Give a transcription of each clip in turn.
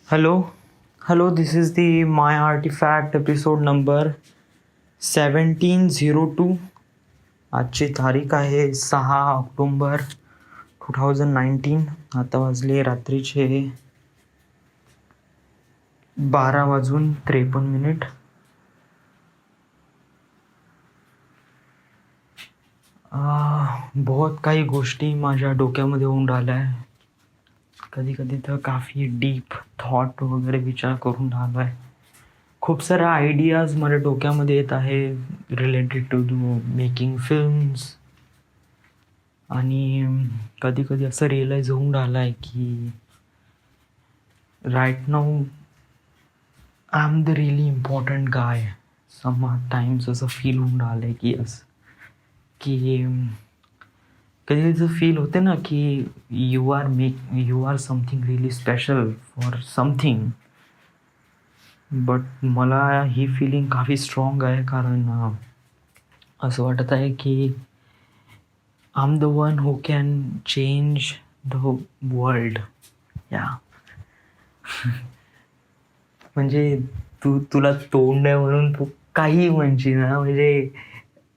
Hello, hello. This is the My Artifact episode number 1702. आजची तारीख आहे 6 ऑक्टोबर 2019. आता वाजले रात्रीचे 12:53. बहुत काही गोष्टी माझ्या डोक्यामध्ये होऊन राहिल्या आहे. कधी कधी तर काफी डीप थॉट वगैरे विचार करून राहिलो आहे. खूप साऱ्या आयडियाज माझ्या डोक्यामध्ये येत आहे रिलेटेड टू मेकिंग फिल्म्स. आणि कधी कधी असं रिअलाईज होऊन राहिलं आहे की right now I am the really important guy. Sometimes असं फील होऊन राहिलं आहे की की कधी कधी फील होते ना की you are something really special for something. But मला ही फिलिंग काफ़ी स्ट्रॉंग आहे, कारण असं वाटत आहे की I am the one who can change the world. या म्हणजे तुला तोंड आहे म्हणून तू काही म्हणशील ना, म्हणजे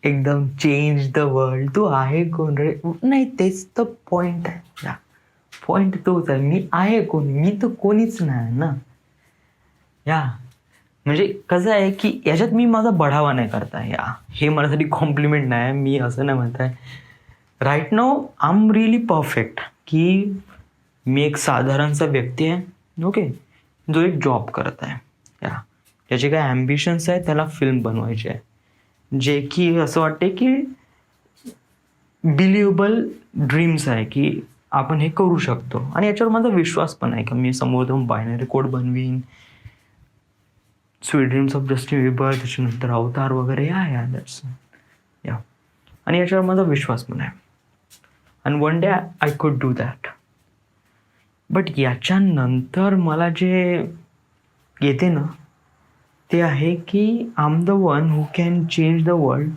एकदम चेंज द वर्ल्ड. तू आहे कोण रे? नाही, तेच तर पॉईंट आहे. या पॉईंट तोच आहे. मी आहे कोण? मी तर कोणीच नाही ना. या म्हणजे कसं आहे की याच्यात मी माझा बढावा नाही करताय. या हे माझ्यासाठी कॉम्प्लिमेंट नाही. मी असं नाही म्हणत आहे. Right now I am really perfect, की मी एक साधारणसा व्यक्ती आहे, ओके, जो एक जॉब करत आहे. या त्याचे काय ॲम्बिशन्स आहे, त्याला फिल्म बनवायची आहे, जे की असं वाटते की बिलिव्हेबल ड्रीम्स आहे की आपण हे करू शकतो. आणि याच्यावर माझा विश्वास पण आहे की मी समोर जाऊन बायनरी कोड बनवीन, sweet dreams of Justin Bieber, त्याच्यानंतर अवतार वगैरे आहे दॅट्स या. आणि याच्यावर माझा विश्वास पण आहे. आणि one day I could do that. But याच्यानंतर मला जे येते ना, ते आहे की I am the one who can change the world.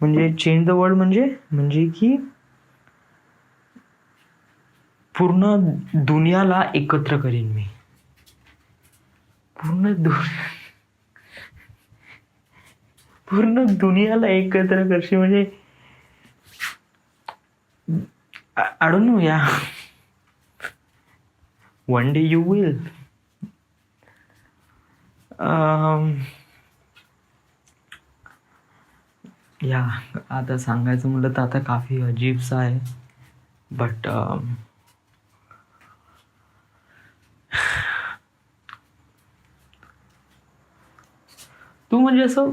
म्हणजे चेंज द वर्ल्ड म्हणजे की पूर्ण दुनियाला एकत्र करीन मी. पूर्ण दुनियाला एकत्र करशी म्हणजे आय डोंट नो. या वन डे यू विल. या आता सांगायचं म्हटलं तर आता काफी अजीबसा आहे. बट तू म्हणजे असं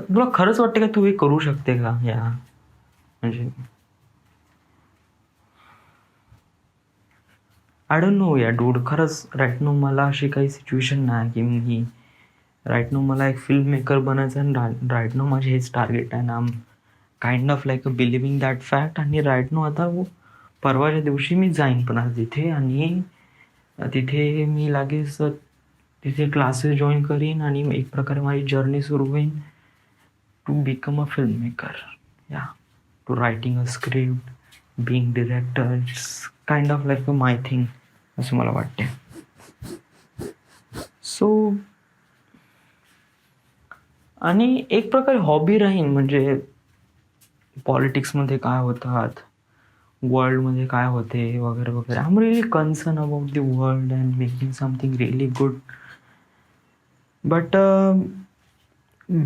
तुला खरंच वाटते का तू हे करू शकते का? या म्हणजे आय डोंट नो या डूड. खरंच राईट नो मला अशी काही सिच्युएशन नाही की मी राईट नो मला एक फिल्म मेकर बनायचं आणि राईट नो माझे हेच टार्गेट आहे ना. आम kind of like a believing that fact. आणि राईट नो आता परवाच्या दिवशी मी जाईन पण आज तिथे, आणि तिथे मी लागेच तिथे क्लासेस जॉईन करीन आणि एक प्रकारे माझी जर्नी सुरू होईल to become a film maker. Yeah to writing a script, being director, kind of like my thing असं मला वाटते. सो आणि एक प्रकारे हॉबी राहीन. म्हणजे पॉलिटिक्समध्ये काय होतात, वर्ल्डमध्ये काय होते वगैरे वगैरे. I am really concern about the world and making something really good. But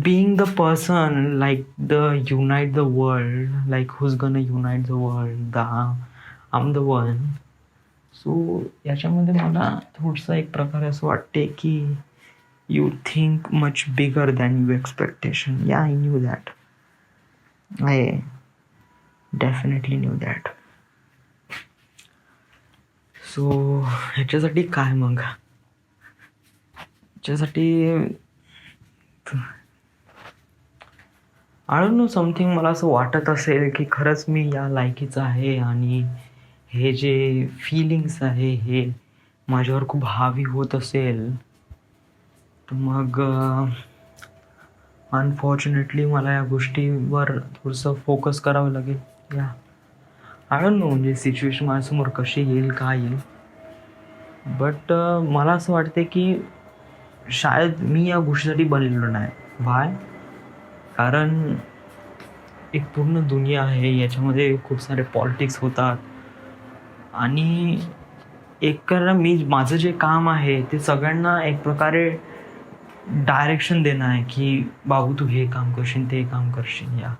being the person like the unite the world, like who's gonna unite the world, I'm the one. So याच्यामध्ये मला थोडंसं एक प्रकारे असं वाटते की you think much bigger than your expectation. Yeah, I knew that. I definitely knew that. So ह्याच्यासाठी काय मग? ह्याच्यासाठी आय डोंट नो समथिंग. मला असं वाटत असेल की खरंच मी या लायकीचं आहे आणि हे जे फिलिंग्स आहे हे माझ्यावर खूप हावी होत असेल, तर मग अनफॉर्च्युनेटली मला या गोष्टीवर थोडंसं फोकस करावं लागेल. या आय डोंट नो म्हणजे सिच्युएशन माझ्यासमोर कशी येईल, काय येईल. बट मला असं वाटते की शायद मी या गोष्टीसाठी बनलेलो नाही. वाय? कारण एक पूर्ण दुनिया आहे, याच्यामध्ये खूप सारे पॉलिटिक्स होतात आणि एक कारण मी माझं जे काम आहे ते सगळ्यांना एक प्रकारे डायरेक्शन देणं आहे की बाबू तू हे काम करशील, ते काम करशील. या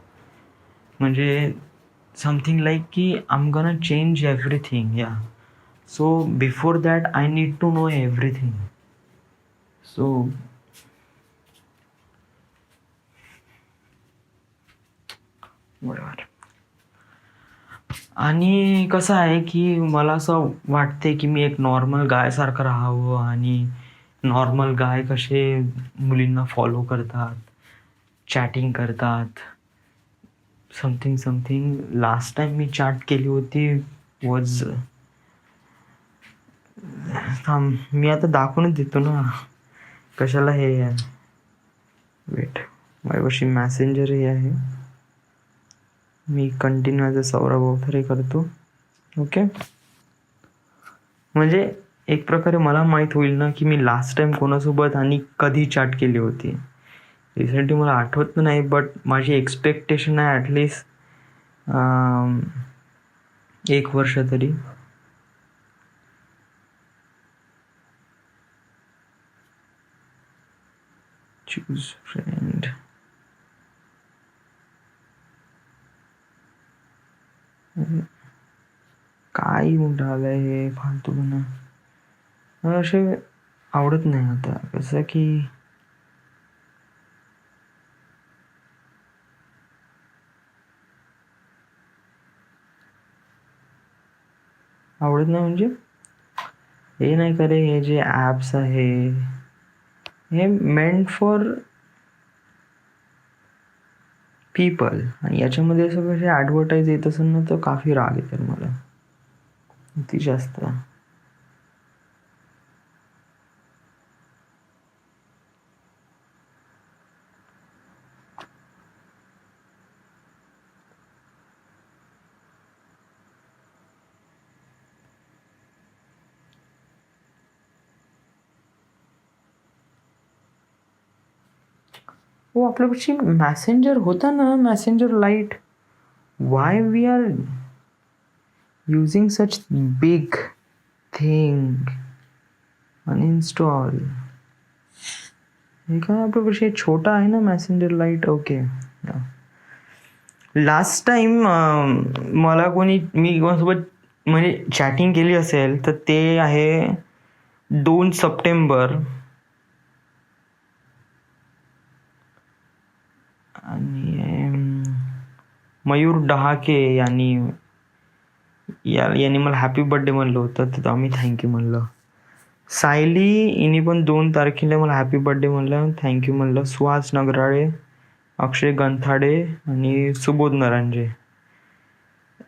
म्हणजे समथिंग लाईक की I am gonna change everything. Yeah so before that I need to know everything. So बरोबर. आणि कसं आहे की मला असं वाटते की मी एक नॉर्मल गायसारखं राहावं आणि नॉर्मल गाय कसे मुलींना फॉलो करतात, चॅटिंग करतात, समथिंग समथिंग. लास्ट टाइम मी चॅट केली होती वॉज थांब मी आता दाखवूनच देतो ना. कशाला हे वेट, माझ्यापाशी मॅसेंजरही आहे. मी कंटिन्यू ॲज अ सौरभ अवथरे करतो. ओके, म्हणजे एक प्रकारे मला माहीत होईल ना की मी लास्ट टाइम कोणासोबत आणि कधी चॅट केली होती. रिसेंटली मला आठवत नाही, बट माझी एक्सपेक्टेशन आहे ॲटलिस्ट 1 वर्ष तरी. Choose friend. काय उडालंय हे फालतूपणा. मला असे आवडत नाही. आता कसं की आवडत नाही म्हणजे हे नाही करे. हे जे ॲप्स आहे हे मेंट फॉर पीपल आणि याच्यामध्ये सगळं जे ॲडव्हर्टाईज येत असेल ना तर काफी राग येते मला ती जास्त. हो, आपल्यापाशी मॅसेंजर होता ना, Messenger Lite. Why we are using such big thing uninstall. हे काय आपल्यापाशी छोटा आहे ना Messenger Lite. Okay. Last time मला मी कोणासोबत म्हणजे चॅटिंग केली असेल तर ते आहे 2 सप्टेंबर आणि मयूर डहाके यांनी मला हॅपी बर्थडे म्हणलं होतं तर आम्ही थँक्यू म्हणलं. सायली हिने पण 2 तारखेला मला हॅपी बर्थडे म्हणलं, थँक्यू म्हणलं. सुहास नगराळे, अक्षय गंथाडे आणि सुबोध नरांजे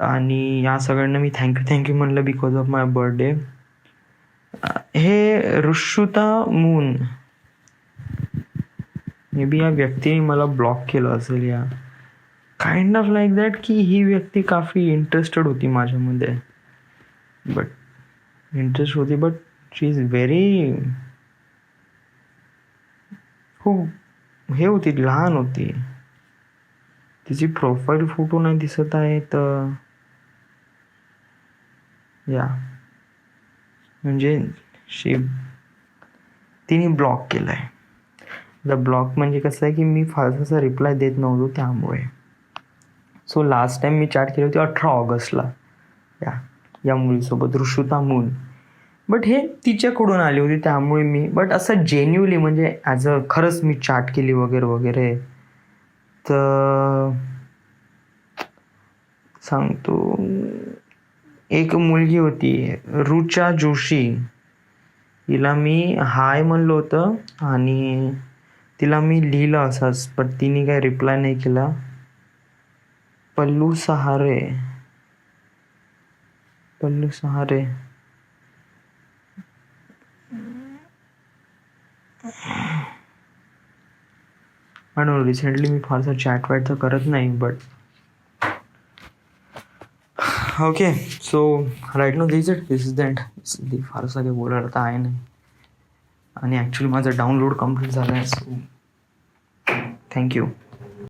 आणि या सगळ्यांना मी थँक्यू म्हणलं बिकॉज ऑफ माय बर्थडे. हे ऋषुता मून मे बी या व्यक्तीने मला ब्लॉक केलं असेल. या काइंड ऑफ लाईक दॅट की ही व्यक्ती काफी इंटरेस्टेड होती माझ्यामध्ये. बट शी इज व्हेरी खूप हे होती, लहान होती. तिची प्रोफाईल फोटो नाही दिसत आहे तर या म्हणजे तिने ब्लॉक केलाय. ब्लॉक म्हणजे कसं आहे की मी फारसाचा रिप्लाय देत नव्हतो त्यामुळे. सो लास्ट टाइम मी चॅट केली होती 18 ऑगस्टला या मुलीसोबत, ऋषुता मून. बट हे तिच्याकडून आली होती त्यामुळे मी, बट असं जेन्युअली म्हणजे ॲज अ खरंच मी चॅट केली वगैरे वगैरे तर सांगतो. एक मुलगी होती रुचा जोशी, तिला मी हाय म्हणलं होतं आणि तिला मी लिहिलं असंच, पण तिने काही रिप्लाय नाही केला. पल्लू सहारे म्हणून रिसेंटली मी फारसा चॅट वॅट तर करत नाही. But okay so right no this is the end. फारसं काही बोलायला तर आहे नाही. आणि ॲक्च्युली माझं डाउनलोड कम्प्लीट झालं आहे. So thank you.